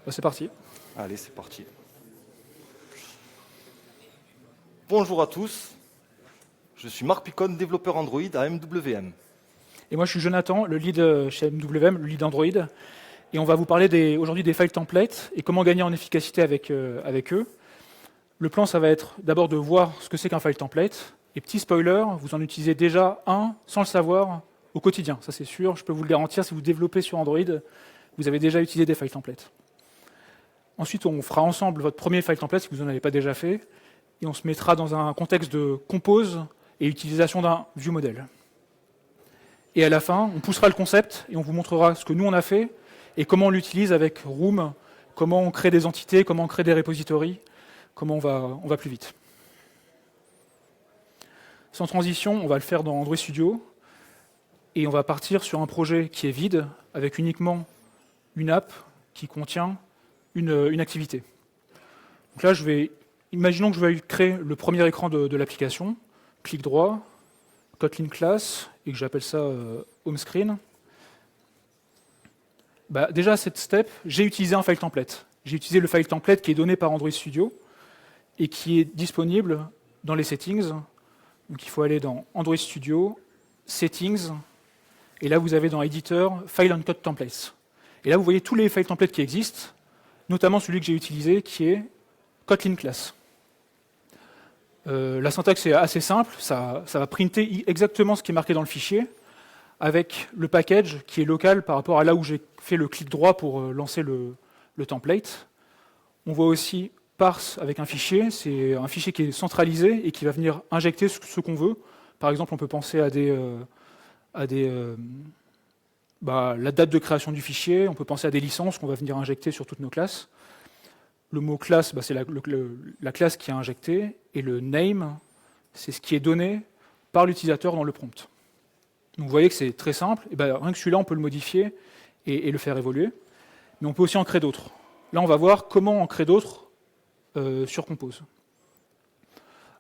C'est parti. Allez, c'est parti. Bonjour à tous, je suis Marc Picon, développeur Android à MWM. Et moi, je suis Jonathan, le lead chez MWM, le lead Android. Et on va vous parler aujourd'hui des file templates et comment gagner en efficacité avec eux. Le plan, ça va être d'abord de voir ce que c'est qu'un file template. Et petit spoiler, vous en utilisez déjà un sans le savoir au quotidien. Ça, c'est sûr, je peux vous le garantir. Si vous développez sur Android, vous avez déjà utilisé des file templates. Ensuite, on fera ensemble votre premier file template si vous n'en avez pas déjà fait. Et on se mettra dans un contexte de compose et utilisation d'un ViewModel. Et à la fin, on poussera le concept et on vous montrera ce que nous on a fait et comment on l'utilise avec Room, comment on crée des entités, comment on crée des repositories, comment on va plus vite. Sans transition, on va le faire dans Android Studio et on va partir sur un projet qui est vide avec uniquement une app qui contient une activité. Donc là, imaginons que je vais créer le premier écran de l'application, clic droit, Kotlin class, et que j'appelle ça home screen. Déjà à cette step, j'ai utilisé un file template. J'ai utilisé le file template qui est donné par Android Studio et qui est disponible dans les settings. Donc il faut aller dans Android Studio, Settings, et là vous avez dans Editor, File and Code Templates. Et là vous voyez tous les file templates qui existent, notamment celui que j'ai utilisé qui est Kotlin class. La syntaxe est assez simple, ça va printer exactement ce qui est marqué dans le fichier, avec le package qui est local par rapport à là où j'ai fait le clic droit pour lancer le template. On voit aussi parse avec un fichier, c'est un fichier qui est centralisé et qui va venir injecter ce qu'on veut. Par exemple, on peut penser à la date de création du fichier, on peut penser à des licences qu'on va venir injecter sur toutes nos classes. Le mot classe, c'est la classe qui est injectée, et le name, c'est ce qui est donné par l'utilisateur dans le prompt. Donc vous voyez que c'est très simple, et rien que celui-là, on peut le modifier et le faire évoluer, mais on peut aussi en créer d'autres. Là, on va voir comment en créer d'autres sur Compose.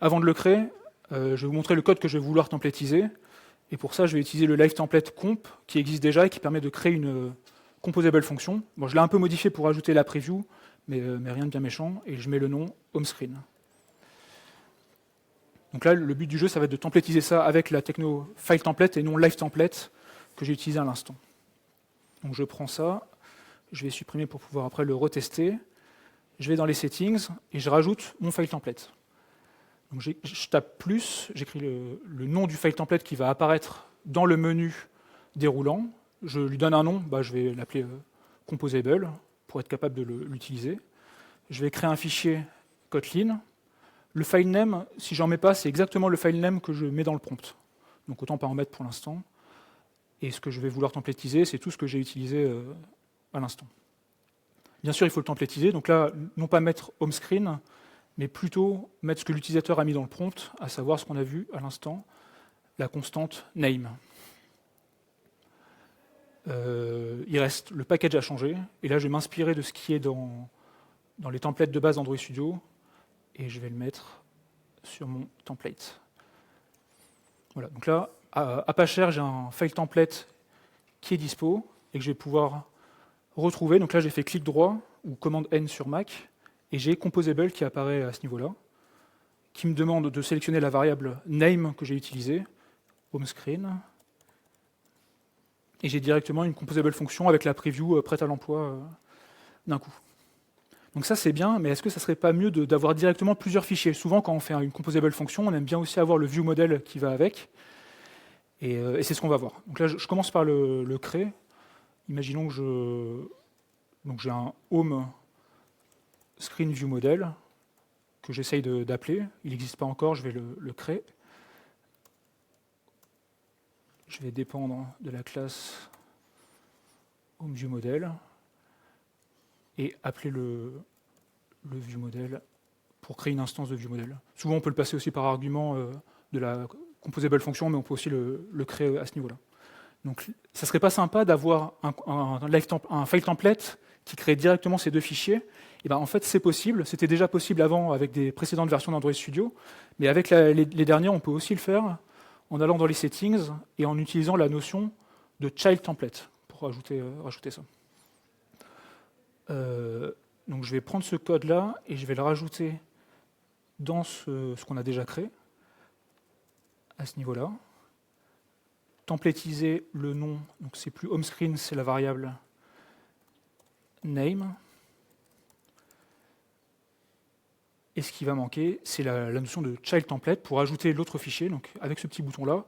Avant de le créer, je vais vous montrer le code que je vais vouloir templatiser, et pour ça, je vais utiliser le live template comp, qui existe déjà et qui permet de créer une composable function. Bon, je l'ai un peu modifié pour ajouter la preview, mais rien de bien méchant, et je mets le nom home screen. Donc là, le but du jeu, ça va être de templatiser ça avec la techno file template et non live template que j'ai utilisé à l'instant. Donc je prends ça, je vais supprimer pour pouvoir après le retester, je vais dans les settings et je rajoute mon file template. Donc je tape plus, j'écris le nom du file template qui va apparaître dans le menu déroulant, je lui donne un nom, je vais l'appeler composable, pour être capable de l'utiliser. Je vais créer un fichier Kotlin. Le file name, si j'en mets pas, c'est exactement le file name que je mets dans le prompt. Donc autant pas en mettre pour l'instant. Et ce que je vais vouloir templatiser, c'est tout ce que j'ai utilisé à l'instant. Bien sûr, il faut le templatiser. Donc là, non pas mettre home screen, mais plutôt mettre ce que l'utilisateur a mis dans le prompt, à savoir ce qu'on a vu à l'instant, la constante name. Il reste le package à changer, et là je vais m'inspirer de ce qui est dans les templates de base Android Studio, et je vais le mettre sur mon template. Voilà, donc là, à pas cher, j'ai un file template qui est dispo, et que je vais pouvoir retrouver. Donc là j'ai fait clic droit, ou commande N sur Mac, et j'ai composable qui apparaît à ce niveau-là, qui me demande de sélectionner la variable name que j'ai utilisée, home screen, et j'ai directement une composable fonction avec la preview prête à l'emploi d'un coup. Donc ça c'est bien, mais est-ce que ça ne serait pas mieux d'avoir directement plusieurs fichiers? Souvent quand on fait une composable fonction, on aime bien aussi avoir le ViewModel qui va avec, et c'est ce qu'on va voir. Donc là je commence par le créer. Imaginons que j'ai un home screen ViewModel que j'essaye d'appeler. Il n'existe pas encore, je vais le créer. Je vais dépendre de la classe HomeViewModel et appeler le ViewModel pour créer une instance de ViewModel. Souvent, on peut le passer aussi par argument de la composable function, mais on peut aussi le créer à ce niveau-là. Donc, ça ne serait pas sympa d'avoir un file template qui crée directement ces deux fichiers. Et en fait, c'est possible. C'était déjà possible avant avec des précédentes versions d'Android Studio, mais avec les dernières, on peut aussi le faire en allant dans les settings et en utilisant la notion de child template pour rajouter ça. Donc je vais prendre ce code-là et je vais le rajouter dans ce qu'on a déjà créé, à ce niveau-là. Templétiser le nom, donc c'est plus home screen, c'est la variable name. Et ce qui va manquer, c'est la notion de child template pour ajouter l'autre fichier. Donc avec ce petit bouton-là,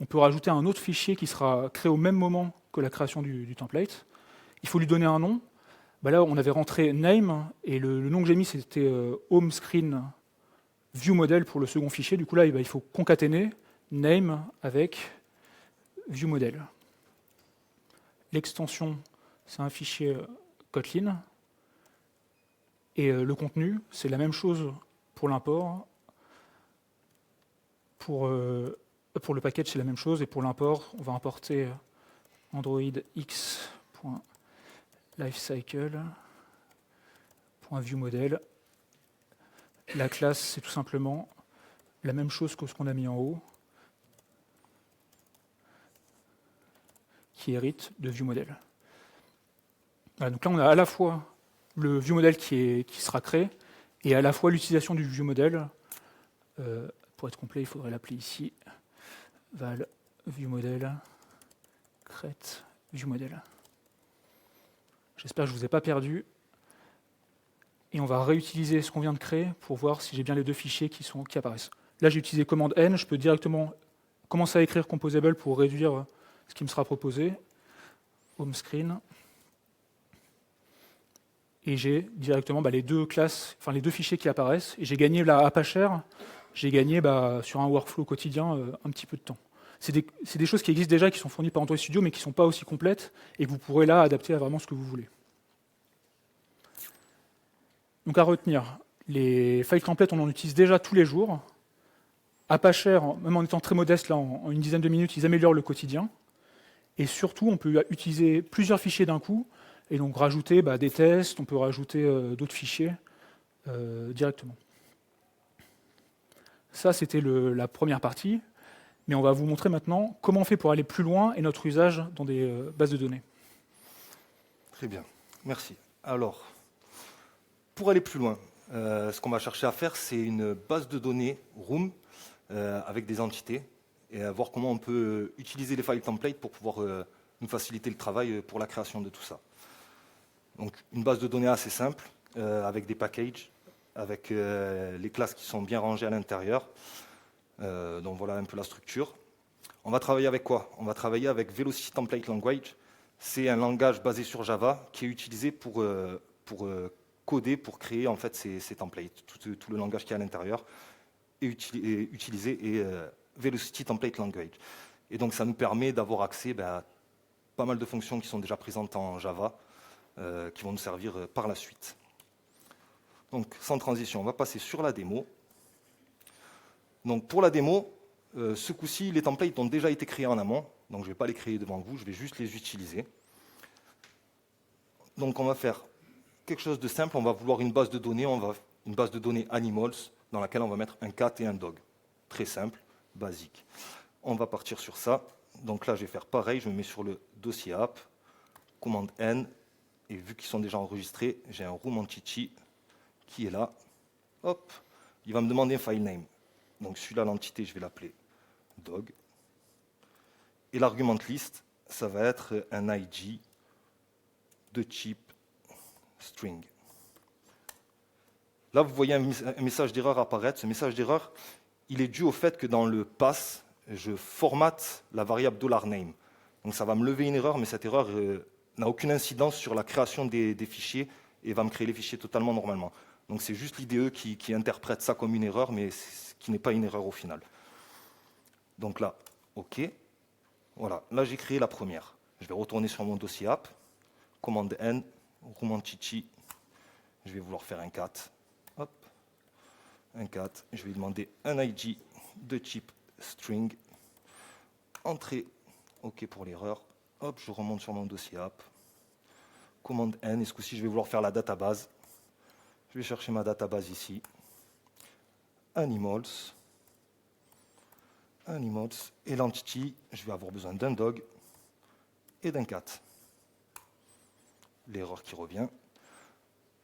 on peut rajouter un autre fichier qui sera créé au même moment que la création du template. Il faut lui donner un nom. Là, on avait rentré name, et le nom que j'ai mis, c'était home screen view model pour le second fichier. Du coup, là, il faut concaténer name avec view model. L'extension, c'est un fichier Kotlin. Et le contenu, c'est la même chose pour l'import. Pour le package, c'est la même chose. Et pour l'import, on va importer Android x.lifecycle.viewModel. La classe, c'est tout simplement la même chose que ce qu'on a mis en haut, qui hérite de viewModel. Voilà, donc là, on a à la fois le viewModel qui sera créé, et à la fois l'utilisation du viewModel. Pour être complet, il faudrait l'appeler ici val viewModel create viewModel. J'espère que je ne vous ai pas perdu. Et on va réutiliser ce qu'on vient de créer pour voir si j'ai bien les deux fichiers qui apparaissent. Là, j'ai utilisé commande N, je peux directement commencer à écrire Composable pour réduire ce qui me sera proposé. Home screen. Et j'ai directement les deux classes, les deux fichiers qui apparaissent. Et j'ai gagné là à pas cher, j'ai gagné sur un workflow quotidien un petit peu de temps. C'est des choses qui existent déjà, qui sont fournies par Android Studio, mais qui ne sont pas aussi complètes, et que vous pourrez là adapter à vraiment ce que vous voulez. Donc à retenir, les file templates, on en utilise déjà tous les jours. À pas cher, même en étant très modeste, là, en une dizaine de minutes, ils améliorent le quotidien. Et surtout, on peut utiliser plusieurs fichiers d'un coup, et donc rajouter des tests, on peut rajouter d'autres fichiers directement. Ça, c'était la première partie, mais on va vous montrer maintenant comment on fait pour aller plus loin et notre usage dans des bases de données. Très bien, merci. Alors, pour aller plus loin, ce qu'on va chercher à faire, c'est une base de données Room avec des entités, et voir comment on peut utiliser les file templates pour pouvoir nous faciliter le travail pour la création de tout ça. Donc, une base de données assez simple, avec des packages, avec les classes qui sont bien rangées à l'intérieur. Donc voilà un peu la structure. On va travailler avec quoi? On va travailler avec Velocity Template Language. C'est un langage basé sur Java qui est utilisé pour coder, pour créer en fait ces templates. Tout le langage qui est à l'intérieur est utilisé, et Velocity Template Language. Et donc ça nous permet d'avoir accès à pas mal de fonctions qui sont déjà présentes en Java, qui vont nous servir par la suite. Donc, sans transition, on va passer sur la démo. Donc, pour la démo, ce coup-ci, les templates ont déjà été créés en amont. Donc, je ne vais pas les créer devant vous, je vais juste les utiliser. Donc, on va faire quelque chose de simple. On va vouloir une base de données. Une base de données animals dans laquelle on va mettre un cat et un dog. Très simple, basique. On va partir sur ça. Donc là, je vais faire pareil. Je me mets sur le dossier app, commande N. Et vu qu'ils sont déjà enregistrés, j'ai un room entity qui est là. Hop, il va me demander un file name. Donc celui-là, l'entité, je vais l'appeler dog. Et l'argument list, ça va être un id de type string. Là, vous voyez un message d'erreur apparaître. Ce message d'erreur, il est dû au fait que dans le pass, je formate la variable $name. Donc ça va me lever une erreur, mais cette erreur n'a aucune incidence sur la création des fichiers et va me créer les fichiers totalement normalement. Donc c'est juste l'IDE qui interprète ça comme une erreur, mais qui n'est pas une erreur au final. Donc là, OK. Voilà, là j'ai créé la première. Je vais retourner sur mon dossier app, commande N, room entity, je vais vouloir faire un cat. Hop, un cat, je vais demander un ID de type string, entrée, OK pour l'erreur. Hop, je remonte sur mon dossier app, commande N, et ce coup-ci je vais vouloir faire la database. Je vais chercher ma database ici, animals, et l'entity, je vais avoir besoin d'un dog et d'un cat. L'erreur qui revient.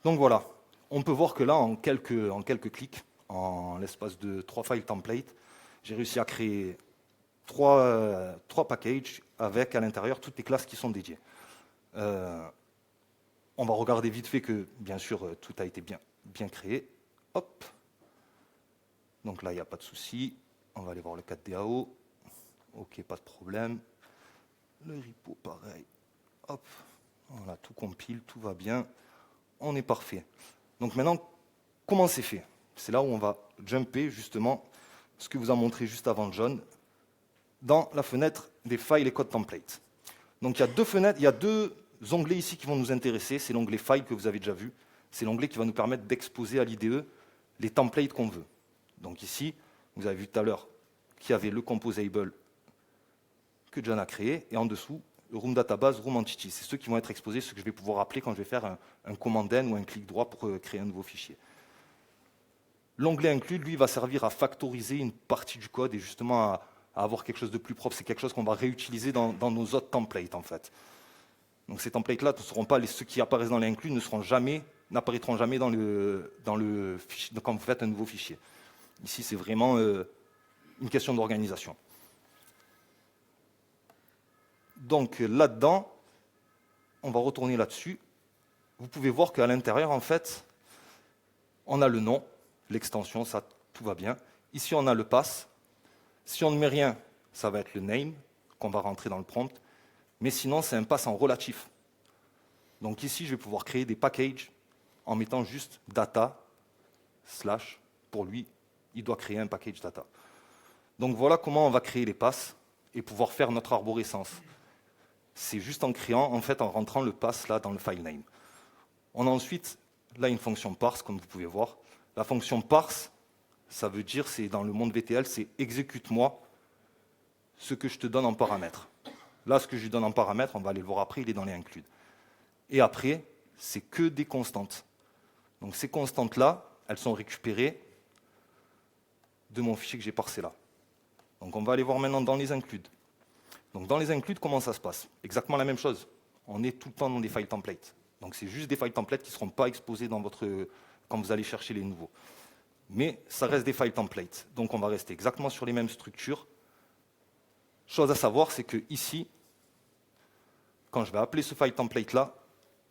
Donc voilà, on peut voir que là, en quelques clics, en l'espace de 3 files templates, j'ai réussi à créer 3 packages avec à l'intérieur toutes les classes qui sont dédiées. On va regarder vite fait que, bien sûr, tout a été bien créé. Hop. Donc là, il n'y a pas de souci. On va aller voir le 4DAO. OK, pas de problème. Le repo, pareil. Hop. Voilà, tout compile, tout va bien. On est parfait. Donc maintenant, comment c'est fait? C'est là où on va jumper, justement, ce que vous a montré juste avant John, dans la fenêtre des files et codes templates. Donc il y a 2 fenêtres, il y a 2 onglets ici qui vont nous intéresser. C'est l'onglet File que vous avez déjà vu. C'est l'onglet qui va nous permettre d'exposer à l'IDE les templates qu'on veut. Donc ici, vous avez vu tout à l'heure qu'il y avait le composable que John a créé, et en dessous, le Room Database, Room Entity. C'est ceux qui vont être exposés, ceux que je vais pouvoir appeler quand je vais faire un command N ou un clic droit pour créer un nouveau fichier. L'onglet Include, lui, va servir à factoriser une partie du code et justement à avoir quelque chose de plus propre. C'est quelque chose qu'on va réutiliser dans nos autres templates, en fait. Donc ces templates-là ne seront pas ceux qui apparaissent dans l'include, n'apparaîtront jamais dans le fichier, quand vous faites un nouveau fichier. Ici, c'est vraiment une question d'organisation. Donc là-dedans, on va retourner là-dessus. Vous pouvez voir qu'à l'intérieur, en fait, on a le nom, l'extension, ça, tout va bien. Ici, on a le pass. Si on ne met rien, ça va être le name qu'on va rentrer dans le prompt. Mais sinon, c'est un pass en relatif. Donc ici, je vais pouvoir créer des packages en mettant juste data, / pour lui, il doit créer un package data. Donc voilà comment on va créer les passes et pouvoir faire notre arborescence. C'est juste en créant, en fait, en rentrant le pass là dans le file name. On a ensuite là une fonction parse, comme vous pouvez voir. La fonction parse, ça veut dire, c'est dans le monde VTL, c'est exécute-moi ce que je te donne en paramètres. Là, ce que je lui donne en paramètres, on va aller le voir après, il est dans les includes. Et après, c'est que des constantes. Donc ces constantes-là, elles sont récupérées de mon fichier que j'ai parsé là. Donc on va aller voir maintenant dans les includes. Donc dans les includes, comment ça se passe? Exactement la même chose. On est tout le temps dans des files templates. Donc c'est juste des files templates qui ne seront pas exposées quand vous allez chercher les nouveaux. Mais ça reste des files templates. Donc on va rester exactement sur les mêmes structures. Chose à savoir, c'est que ici, quand je vais appeler ce file template-là,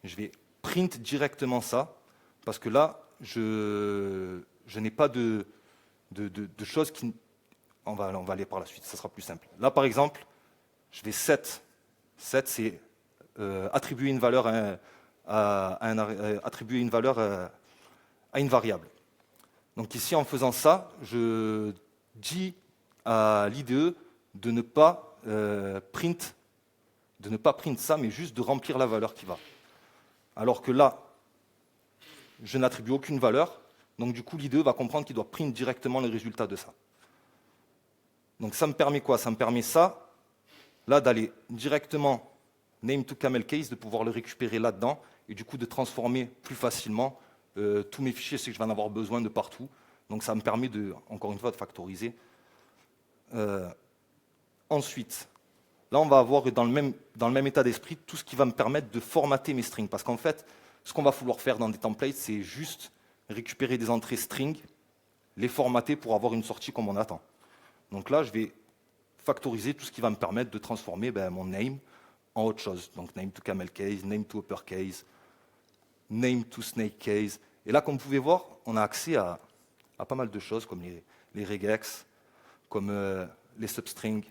je vais print directement ça, parce que là, je n'ai pas de choses qui... On va aller par la suite, ça sera plus simple. Là, par exemple, je vais set. Set, c'est attribuer une valeur à une variable. Donc ici, en faisant ça, je dis à l'IDE de ne pas print ça, mais juste de remplir la valeur qui va. Alors que là, je n'attribue aucune valeur, donc du coup, l'IDE va comprendre qu'il doit print directement le résultat de ça. Donc ça me permet quoi? Ça me permet ça, là, d'aller directement name to camel case, de pouvoir le récupérer là-dedans, et du coup de transformer plus facilement tous mes fichiers, c'est que je vais en avoir besoin de partout. Donc ça me permet, encore une fois, de factoriser. Ensuite, là, on va avoir dans le même état d'esprit tout ce qui va me permettre de formater mes strings. Parce qu'en fait, ce qu'on va vouloir faire dans des templates, c'est juste récupérer des entrées string, les formater pour avoir une sortie comme on attend. Donc là, je vais factoriser tout ce qui va me permettre de transformer mon name en autre chose. Donc name to camel case, name to uppercase, name to snake case. Et là, comme vous pouvez voir, on a accès à pas mal de choses comme les regex, comme les substrings,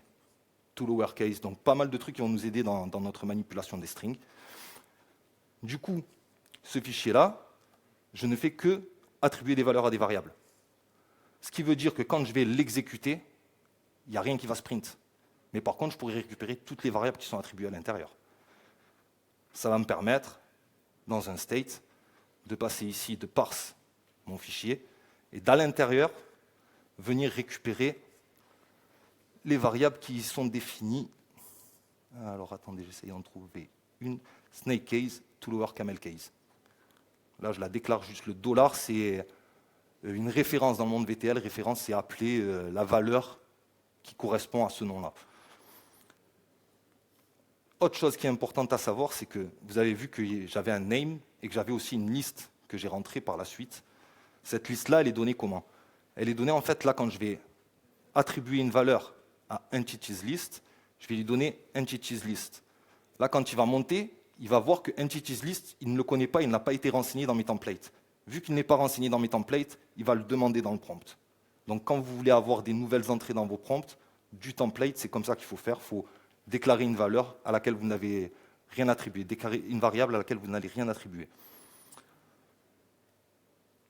to lowercase. Donc pas mal de trucs qui vont nous aider dans notre manipulation des strings. Du coup, ce fichier-là, je ne fais que attribuer des valeurs à des variables. Ce qui veut dire que quand je vais l'exécuter, il n'y a rien qui va se print. Mais par contre, je pourrais récupérer toutes les variables qui sont attribuées à l'intérieur. Ça va me permettre, dans un state, de passer ici, de parse mon fichier, et d'à l'intérieur, venir récupérer les variables qui y sont définies. Alors attendez, j'essaie d'en trouver une. Snake case, to lower camel case. Là, je la déclare juste. Le $, c'est une référence dans le monde VTL. Référence, c'est appeler la valeur qui correspond à ce nom-là. Autre chose qui est importante à savoir, c'est que vous avez vu que j'avais un name et que j'avais aussi une liste que j'ai rentrées par la suite. Cette liste-là, elle est donnée comment? Elle est donnée en fait là quand je vais attribuer une valeur à EntitiesList, je vais lui donner EntitiesList. Là, quand il va monter, il va voir que EntitiesList, il ne le connaît pas, il n'a pas été renseigné dans mes templates. Vu qu'il n'est pas renseigné dans mes templates, il va le demander dans le prompt. Donc quand vous voulez avoir des nouvelles entrées dans vos prompts, du template, c'est comme ça qu'il faut faire. Il faut déclarer une valeur à laquelle vous n'avez rien attribué, déclarer une variable à laquelle vous n'allez rien attribuer.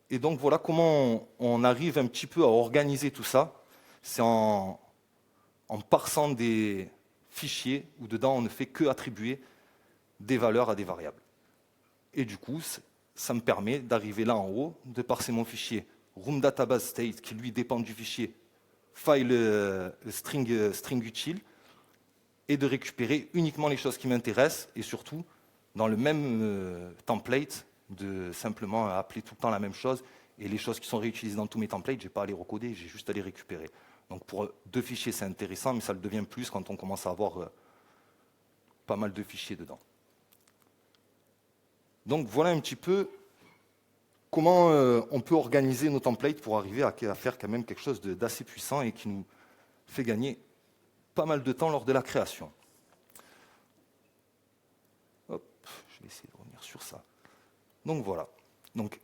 Et donc voilà comment on arrive un petit peu à organiser tout ça. C'est en parsant des fichiers où dedans on ne fait que attribuer des valeurs à des variables. Et du coup, ça me permet d'arriver là en haut, de parser mon fichier room database state qui lui dépend du fichier file string utile et de récupérer uniquement les choses qui m'intéressent et surtout dans le même template de simplement appeler tout le temps la même chose et les choses qui sont réutilisées dans tous mes templates, je n'ai pas à les recoder, j'ai juste à les récupérer. Donc pour 2 fichiers, c'est intéressant, mais ça le devient plus quand on commence à avoir pas mal de fichiers dedans. Donc voilà un petit peu comment on peut organiser nos templates pour arriver à faire quand même quelque chose d'assez puissant et qui nous fait gagner pas mal de temps lors de la création. Hop, je vais essayer de revenir sur ça. Donc voilà. Donc,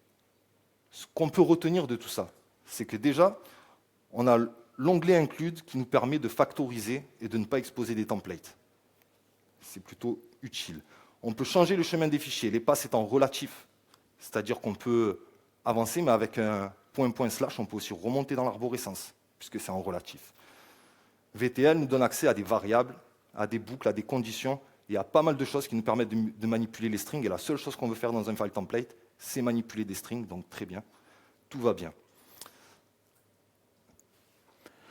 ce qu'on peut retenir de tout ça, c'est que déjà, on a l'onglet Include qui nous permet de factoriser et de ne pas exposer des templates. C'est plutôt utile. On peut changer le chemin des fichiers, les passes étant relatifs, c'est-à-dire qu'on peut avancer, mais avec un // on peut aussi remonter dans l'arborescence, puisque c'est en relatif. VTL nous donne accès à des variables, à des boucles, à des conditions, et à pas mal de choses qui nous permettent de manipuler les strings, et la seule chose qu'on veut faire dans un file template, c'est manipuler des strings, donc très bien, tout va bien.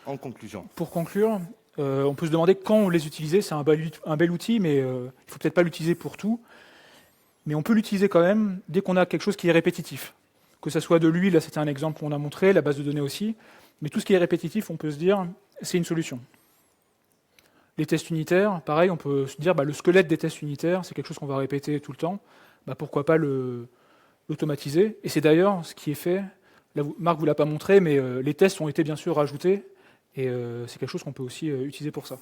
En conclusion. Pour conclure, on peut se demander quand les utiliser. C'est un bel outil, mais il ne faut peut-être pas l'utiliser pour tout. Mais on peut l'utiliser quand même dès qu'on a quelque chose qui est répétitif. Que ce soit de l'huile, là c'était un exemple qu'on a montré, la base de données aussi. Mais tout ce qui est répétitif, on peut se dire, c'est une solution. Les tests unitaires, pareil, on peut se dire, le squelette des tests unitaires, c'est quelque chose qu'on va répéter tout le temps. Pourquoi pas l'automatiser? Et c'est d'ailleurs ce qui est fait. Là, Marc ne vous l'a pas montré, mais les tests ont été bien sûr rajoutés. Et c'est quelque chose qu'on peut aussi utiliser pour ça.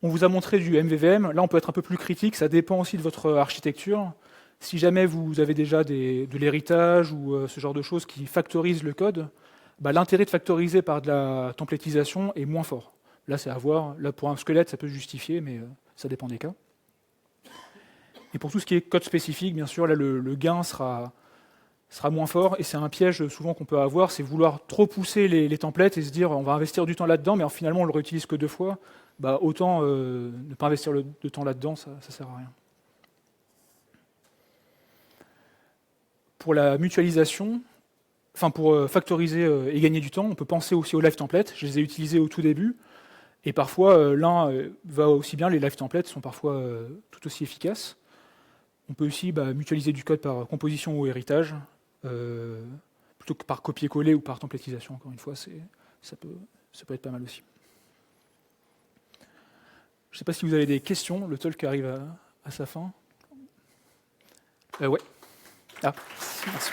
On vous a montré du MVVM. Là, on peut être un peu plus critique. Ça dépend aussi de votre architecture. Si jamais vous avez déjà de l'héritage ou ce genre de choses qui factorisent le code, l'intérêt de factoriser par de la templatisation est moins fort. Là, c'est à voir. Là, pour un squelette, ça peut se justifier, mais ça dépend des cas. Et pour tout ce qui est code spécifique, bien sûr, là, le gain sera moins fort, et c'est un piège souvent qu'on peut avoir, c'est vouloir trop pousser les templates et se dire on va investir du temps là-dedans, mais finalement on le réutilise que 2 fois, autant ne pas investir de temps là-dedans, ça ne sert à rien. Pour la mutualisation, pour factoriser et gagner du temps, on peut penser aussi aux live templates, je les ai utilisés au tout début, et parfois l'un va aussi bien, les live templates sont parfois tout aussi efficaces. On peut aussi mutualiser du code par composition ou héritage, plutôt que par copier-coller ou par templatisation, encore une fois, ça peut être pas mal aussi. Je ne sais pas si vous avez des questions, le talk arrive à sa fin. Ouais. Ah, merci.